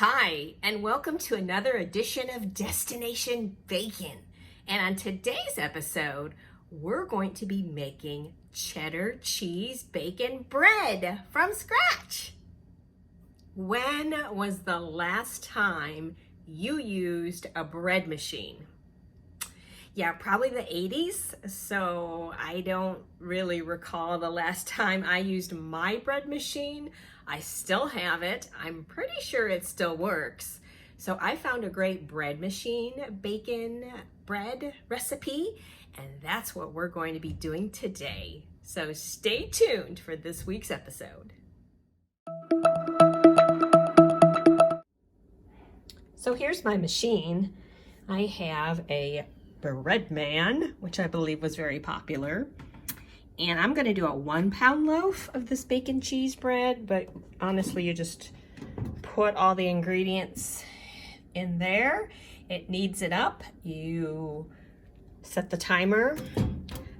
Hi, and welcome to another edition of Destination Bacon. And on today's episode, we're going to be making cheddar cheese bacon bread from scratch. When was the last time you used a bread machine? Yeah, probably the 80s, so I don't really recall the last time I used my bread machine. I still have it. I'm pretty sure it still works. So I found a great bread machine bacon bread recipe, and that's what we're going to be doing today. So stay tuned for this week's episode. So here's my machine. I have a Breadman, which I believe was very popular. And I'm gonna do a 1 pound loaf of this bacon cheese bread, but honestly, you just put all the ingredients in there. It kneads it up. You set the timer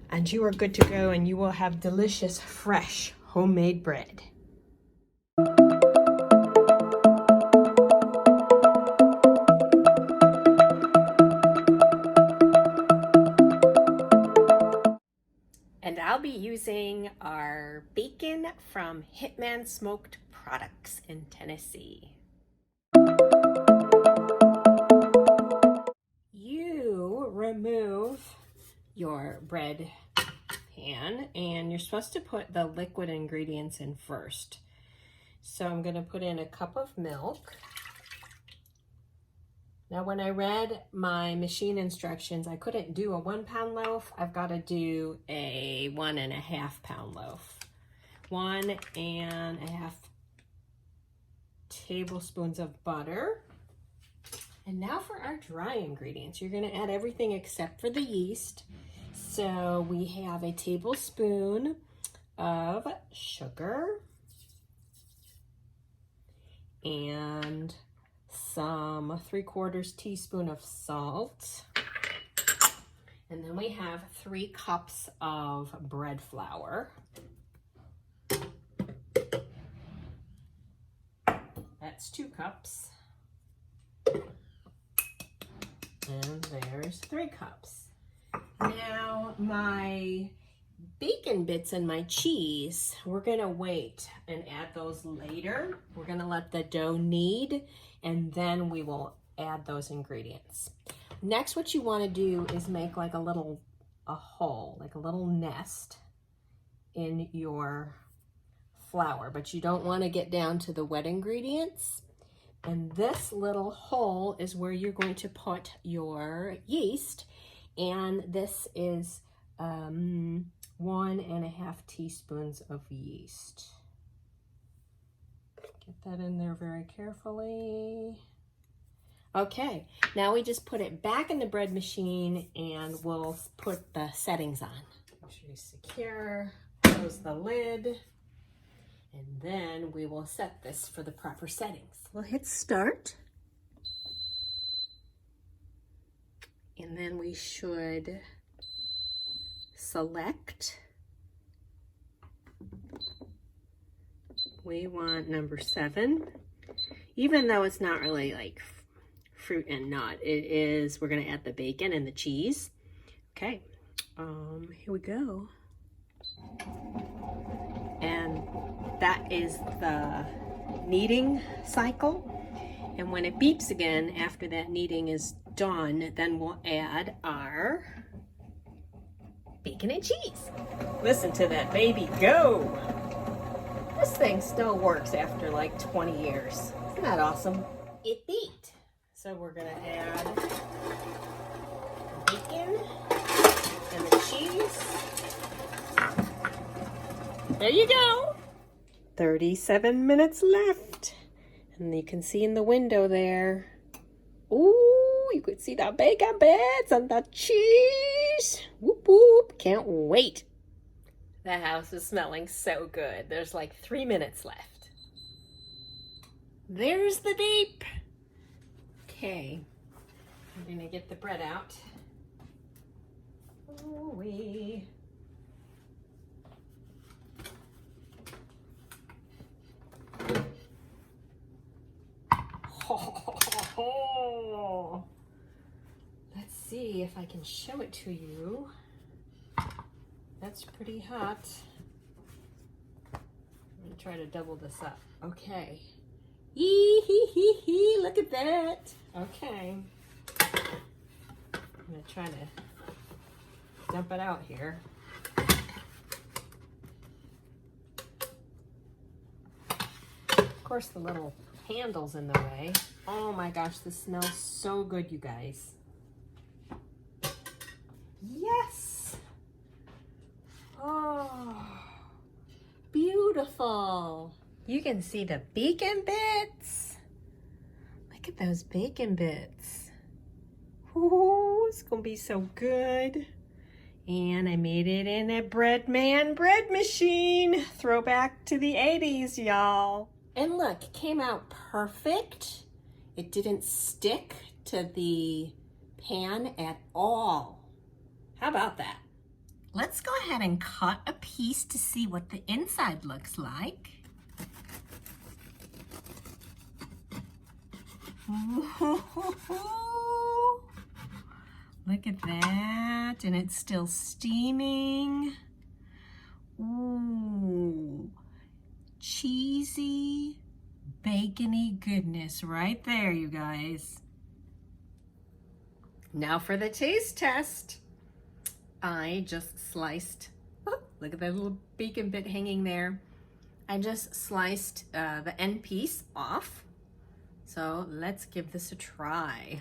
and you are good to go, and you will have delicious, fresh, homemade bread. And I'll be using our bacon from Hitman Smoked Products in Tennessee. You remove your bread pan and you're supposed to put the liquid ingredients in first. So I'm going to put in a cup of milk. Now, when I read my machine instructions, I couldn't do a 1 pound loaf. I've got to do a 1.5 pound loaf. 1.5 tablespoons of butter. And now for our dry ingredients. You're going to add everything except for the yeast. So we have a tablespoon of sugar and some 3/4 teaspoon of salt. And then we have 3 cups of bread flour. That's 2 cups. And there's 3 cups. Now my bacon bits and my cheese, we're gonna wait and add those later. We're gonna let the dough knead, and then we will add those ingredients. Next, what you want to do is make like a hole, like a little nest in your flour, but you don't want to get down to the wet ingredients. And this little hole is where you're going to put your yeast, and this is 1.5 teaspoons of yeast. Get that in there very carefully. Okay, now we just put it back in the bread machine and we'll put the settings on. Make sure you secure, close the lid, and then we will set this for the proper settings. We'll hit start. And then we should select. We want number 7, even though it's not really like fruit and nut. It is, we're gonna add the bacon and the cheese. Okay, here we go. And that is the kneading cycle. And when it beeps again, after that kneading is done, then we'll add our bacon and cheese. Listen to that baby go. This thing still works after like 20 years. Isn't that awesome? It beat. So we're gonna add the bacon and the cheese. There you go. 37 minutes left. And you can see in the window there. Ooh, you could see the bacon bits and the cheese. Whoop whoop, can't wait. The house is smelling so good. There's like 3 minutes left. There's the beep. Okay, I'm gonna get the bread out. Ooh-wee. Oh, let's see if I can show it to you. That's pretty hot. I'm gonna try to double this up. Okay. Yee hee hee hee, look at that. Okay. I'm gonna try to dump it out here. Of course, the little handle's in the way. Oh my gosh, this smells so good, you guys. Yes! Oh, beautiful. You can see the bacon bits. Look at those bacon bits. Ooh, it's gonna be so good. And I made it in a Breadman Bread machine. Throwback to the 80s, y'all. And look, it came out perfect. It didn't stick to the pan at all. How about that? Let's go ahead and cut a piece to see what the inside looks like. Look at that, and it's still steaming. Ooh, cheesy, bacony goodness right there, you guys. Now for the taste test. I just sliced, oh, look at that little bacon bit hanging there. I just sliced the end piece off. So let's give this a try.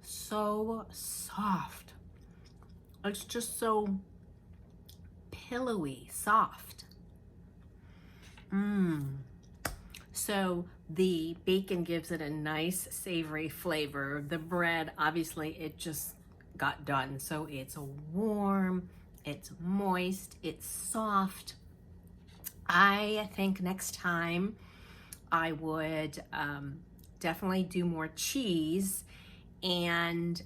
So soft. It's just so pillowy, soft. So the bacon gives it a nice savory flavor. The bread, obviously, it just got done. So it's warm, it's moist, it's soft. I think next time I would definitely do more cheese. And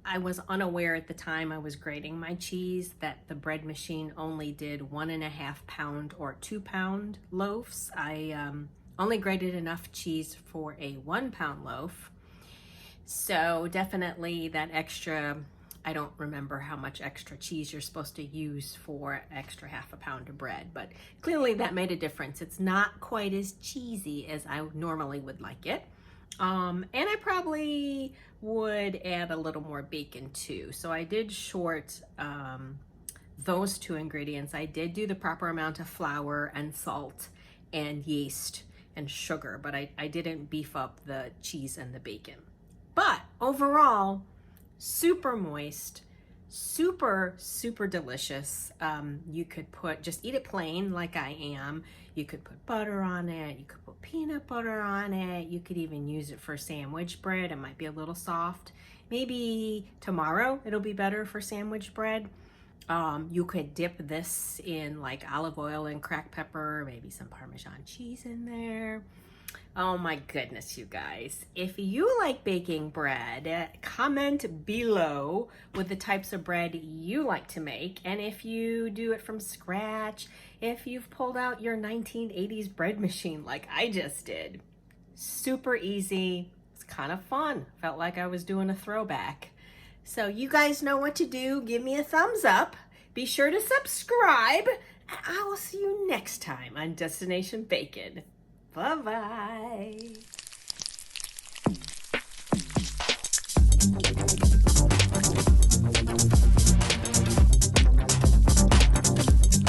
I was unaware at the time I was grating my cheese that the bread machine only did 1.5 pound or 2 pound loaves. I only grated enough cheese for a 1 pound loaf. So definitely that extra, I don't remember how much extra cheese you're supposed to use for extra 1/2 pound of bread, but clearly that made a difference. It's not quite as cheesy as I normally would like it. And I probably would add a little more bacon too. So I did short those two ingredients. I did do the proper amount of flour and salt and yeast and sugar, but I didn't beef up the cheese and the bacon. But overall, super moist, super delicious. You could just eat it plain like I am. You could put butter on it, you could put peanut butter on it, you could even use it for sandwich bread. It might be a little soft. Maybe tomorrow it'll be better for sandwich bread. You could dip this in like olive oil and cracked pepper, maybe some Parmesan cheese in there. Oh my goodness, you guys. If you like baking bread, comment below with the types of bread you like to make. And if you do it from scratch, if you've pulled out your 1980s bread machine like I just did. Super easy. It's kind of fun. Felt like I was doing a throwback. So you guys know what to do. Give me a thumbs up. Be sure to subscribe. And I will see you next time on Destination Bacon. Bye-bye.